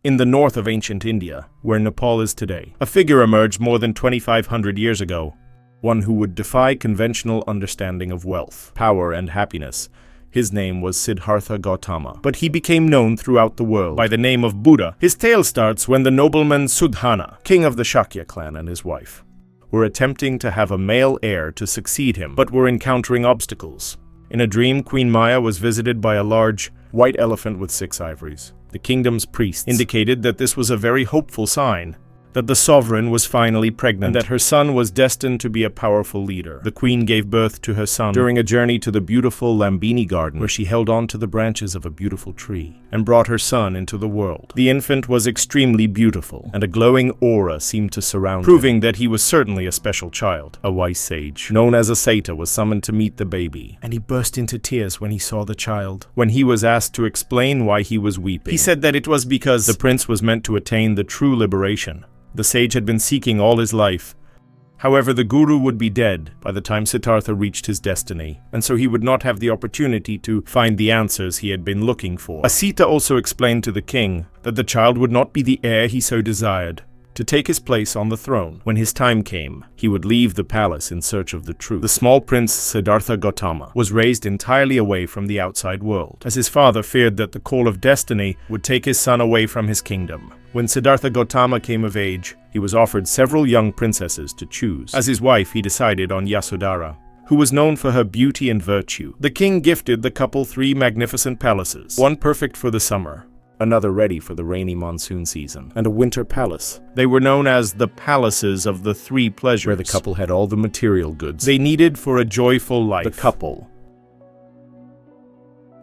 In the north of ancient India, where Nepal is today, a figure emerged more than 2,500 years ago, one who would defy conventional understanding of wealth, power, and happiness. His name was Siddhartha Gautama, but he became known throughout the world by the name of Buddha. His tale starts when the nobleman Suddhana, king of the Shakya clan, and his wife were attempting to have a male heir to succeed him, but were encountering obstacles. In a dream, Queen Maya was visited by a large white elephant with 6 ivories. The kingdom's priests indicated that this was a very hopeful sign, that the sovereign was finally pregnant, and that her son was destined to be a powerful leader. The queen gave birth to her son during a journey to the beautiful Lumbini garden, where she held on to the branches of a beautiful tree and brought her son into the world. The infant was extremely beautiful, and a glowing aura seemed to surround him, proving that he was certainly a special child. A wise sage, known as a satyr, was summoned to meet the baby, and he burst into tears when he saw the child. When he was asked to explain why he was weeping, he said that it was because the prince was meant to attain the true liberation the sage had been seeking all his life. However, the guru would be dead by the time Siddhartha reached his destiny, and so he would not have the opportunity to find the answers he had been looking for. Asita also explained to the king that the child would not be the heir he so desired, to take his place on the throne. When his time came, he would leave the palace in search of the truth. The small prince Siddhartha Gautama was raised entirely away from the outside world, as his father feared that the call of destiny would take his son away from his kingdom. When Siddhartha Gautama came of age, he was offered several young princesses to choose. As his wife, he decided on Yasodhara, who was known for her beauty and virtue. The king gifted the couple 3 magnificent palaces, one perfect for the summer, another ready for the rainy monsoon season, and a winter palace. They were known as the palaces of the 3 pleasures, where the couple had all the material goods they needed for a joyful life. The couple,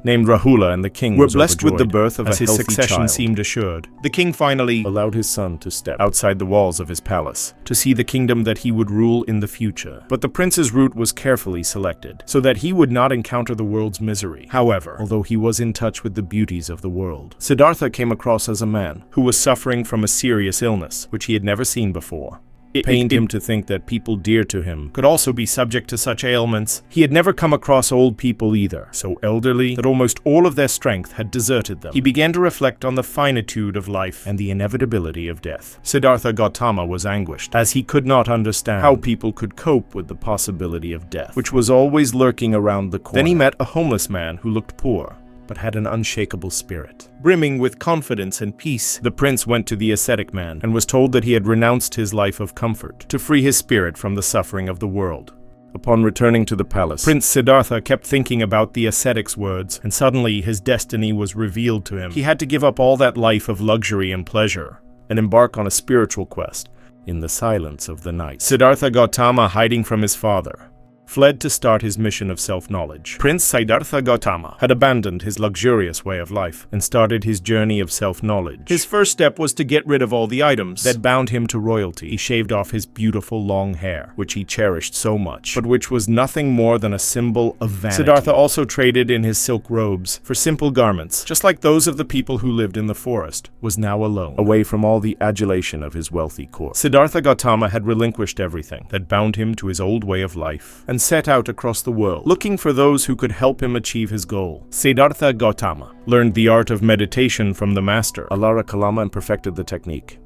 named Rahula, and the king were blessed with the birth of a healthy succession child seemed assured. The king finally allowed his son to step outside the walls of his palace to see the kingdom that he would rule in the future. But the prince's route was carefully selected so that he would not encounter the world's misery. However, although he was in touch with the beauties of the world, Siddhartha came across as a man who was suffering from a serious illness which he had never seen before. It pained him to think that people dear to him could also be subject to such ailments. He had never come across old people either, so elderly that almost all of their strength had deserted them. He began to reflect on the finitude of life and the inevitability of death. Siddhartha Gautama was anguished, as he could not understand how people could cope with the possibility of death, which was always lurking around the corner. Then he met a homeless man who looked poor, but had an unshakable spirit. Brimming with confidence and peace, the prince went to the ascetic man and was told that he had renounced his life of comfort to free his spirit from the suffering of the world. Upon returning to the palace, Prince Siddhartha kept thinking about the ascetic's words, and suddenly his destiny was revealed to him. He had to give up all that life of luxury and pleasure and embark on a spiritual quest in the silence of the night. Siddhartha Gautama, hiding from his father, fled to start his mission of self-knowledge. Prince Siddhartha Gautama had abandoned his luxurious way of life and started his journey of self-knowledge. His first step was to get rid of all the items that bound him to royalty. He shaved off his beautiful long hair, which he cherished so much, but which was nothing more than a symbol of vanity. Siddhartha also traded in his silk robes for simple garments, just like those of the people who lived in the forest, was now alone, away from all the adulation of his wealthy court. Siddhartha Gautama had relinquished everything that bound him to his old way of life, and set out across the world, looking for those who could help him achieve his goal. Siddhartha Gautama learned the art of meditation from the master, Alara Kalama, and perfected the technique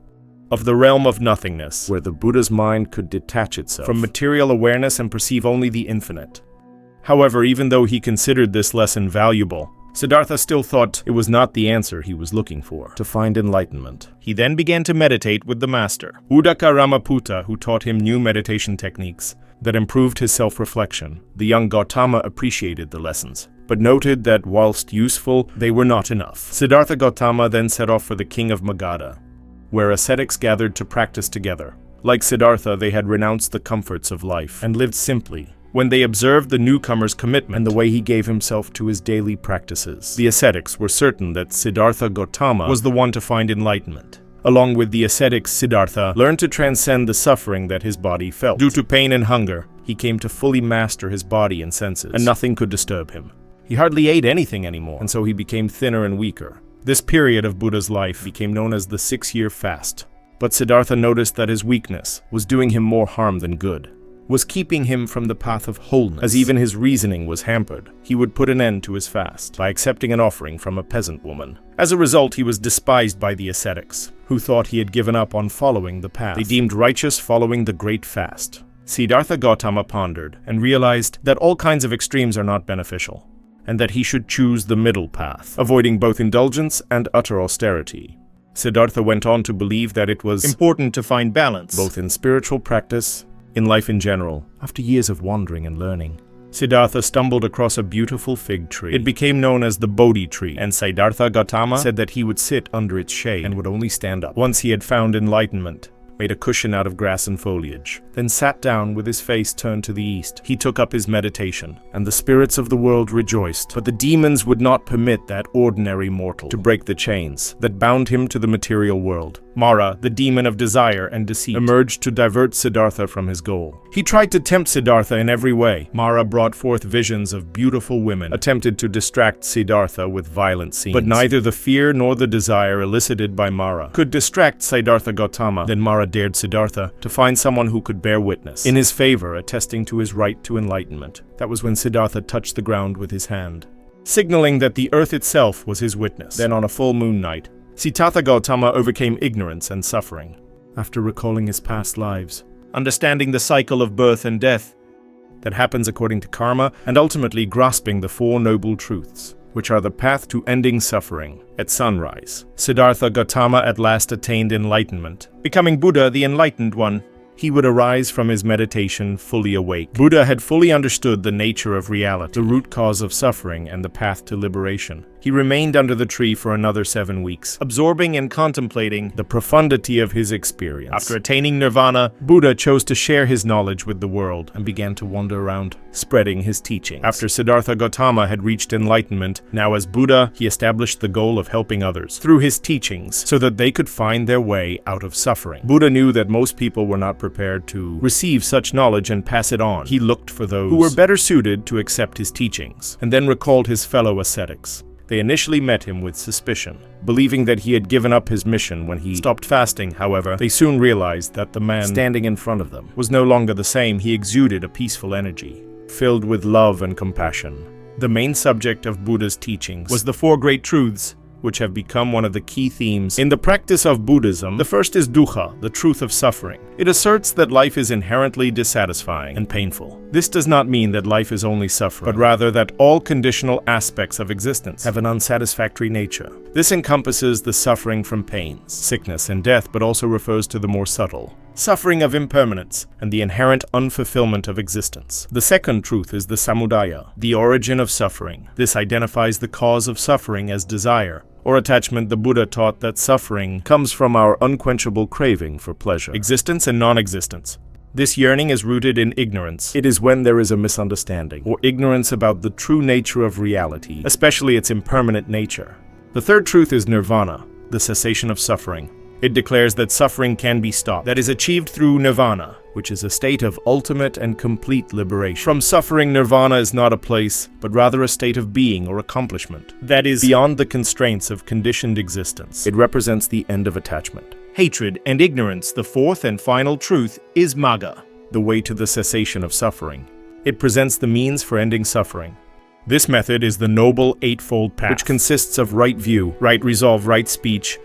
of the realm of nothingness, where the Buddha's mind could detach itself from material awareness and perceive only the infinite. However, even though he considered this lesson valuable, Siddhartha still thought it was not the answer he was looking for to find enlightenment. He then began to meditate with the master, Uddaka Ramaputta, who taught him new meditation techniques that improved his self-reflection. The young Gautama appreciated the lessons, but noted that whilst useful, they were not enough. Siddhartha Gautama then set off for the king of Magadha, where ascetics gathered to practice together. Like Siddhartha, they had renounced the comforts of life and lived simply. When they observed the newcomer's commitment and the way he gave himself to his daily practices, the ascetics were certain that Siddhartha Gautama was the one to find enlightenment. Along with the ascetic, Siddhartha learned to transcend the suffering that his body felt. Due to pain and hunger, he came to fully master his body and senses, and nothing could disturb him. He hardly ate anything anymore, and so he became thinner and weaker. This period of Buddha's life became known as the 6-year fast. But Siddhartha noticed that his weakness was doing him more harm than good. was keeping him from the path of wholeness, as even his reasoning was hampered. He would put an end to his fast by accepting an offering from a peasant woman. As a result, he was despised by the ascetics, who thought he had given up on following the path. They deemed righteous following the great fast. Siddhartha Gautama pondered and realized that all kinds of extremes are not beneficial, and that he should choose the middle path, avoiding both indulgence and utter austerity. Siddhartha went on to believe that it was important to find balance, both in spiritual practice, in life in general. After years of wandering and learning, Siddhartha stumbled across a beautiful fig tree. It became known as the Bodhi Tree, and Siddhartha Gautama said that he would sit under its shade and would only stand up once he had found enlightenment, made a cushion out of grass and foliage, then sat down with his face turned to the east. He took up his meditation, and the spirits of the world rejoiced. But the demons would not permit that ordinary mortal to break the chains that bound him to the material world. Mara, the demon of desire and deceit, emerged to divert Siddhartha from his goal. He tried to tempt Siddhartha in every way. Mara brought forth visions of beautiful women, attempted to distract Siddhartha with violent scenes. But neither the fear nor the desire elicited by Mara could distract Siddhartha Gautama. Then Mara dared Siddhartha to find someone who could bear witness in his favor, attesting to his right to enlightenment. That was when Siddhartha touched the ground with his hand, signaling that the earth itself was his witness. Then on a full moon night, Siddhartha Gautama overcame ignorance and suffering. After recalling his past lives, understanding the cycle of birth and death that happens according to karma, and ultimately grasping the Four Noble Truths, which are the path to ending suffering. At sunrise, Siddhartha Gautama at last attained enlightenment, becoming Buddha, the Enlightened One. He would arise from his meditation fully awake. Buddha had fully understood the nature of reality, the root cause of suffering, and the path to liberation. He remained under the tree for another 7 weeks, absorbing and contemplating the profundity of his experience. After attaining nirvana, Buddha chose to share his knowledge with the world and began to wander around, spreading his teachings. After Siddhartha Gautama had reached enlightenment, now as Buddha, he established the goal of helping others through his teachings so that they could find their way out of suffering. Buddha knew that most people were not prepared to receive such knowledge and pass it on. He looked for those who were better suited to accept his teachings, and then recalled his fellow ascetics. They initially met him with suspicion, believing that he had given up his mission when he stopped fasting. However, they soon realized that the man standing in front of them was no longer the same. He exuded a peaceful energy, filled with love and compassion. The main subject of Buddha's teachings was the Four Great Truths, which have become one of the key themes in the practice of Buddhism. The first is dukkha, the truth of suffering. It asserts that life is inherently dissatisfying and painful. This does not mean that life is only suffering, but rather that all conditional aspects of existence have an unsatisfactory nature. This encompasses the suffering from pains, sickness, and death, but also refers to the more subtle suffering of impermanence and the inherent unfulfillment of existence. The second truth is the samudaya, the origin of suffering. This identifies the cause of suffering as desire or attachment. The Buddha taught that suffering comes from our unquenchable craving for pleasure, existence, and non-existence. This yearning is rooted in ignorance. It is when there is a misunderstanding or ignorance about the true nature of reality, especially its impermanent nature. The third truth is nirvana, the cessation of suffering. It declares that suffering can be stopped, that is achieved through nirvana, which is a state of ultimate and complete liberation. From suffering, nirvana is not a place, but rather a state of being or accomplishment that is beyond the constraints of conditioned existence. It represents the end of attachment, hatred, and ignorance. The fourth and final truth is magga, the way to the cessation of suffering. It presents the means for ending suffering. This method is the Noble Eightfold Path, which consists of right view, right resolve, right speech,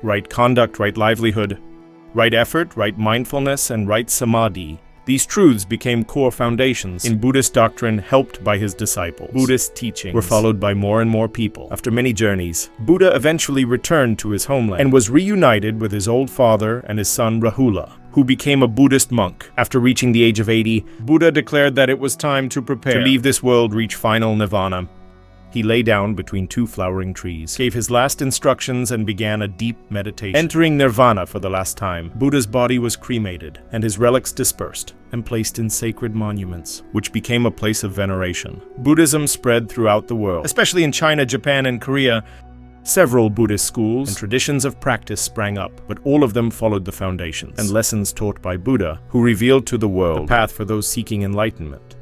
right conduct, right livelihood, right effort, right mindfulness, and right samadhi. These truths became core foundations in Buddhist doctrine, helped by his disciples. Buddhist teachings were followed by more and more people. After many journeys, Buddha eventually returned to his homeland and was reunited with his old father and his son Rahula, who became a Buddhist monk. After reaching the age of 80, Buddha declared that it was time to prepare to leave this world, reach final nirvana. He lay down between two flowering trees, gave his last instructions, and began a deep meditation. Entering nirvana for the last time, Buddha's body was cremated and his relics dispersed and placed in sacred monuments, which became a place of veneration. Buddhism spread throughout the world, especially in China, Japan, and Korea. Several Buddhist schools and traditions of practice sprang up, but all of them followed the foundations and lessons taught by Buddha, who revealed to the world the path for those seeking enlightenment.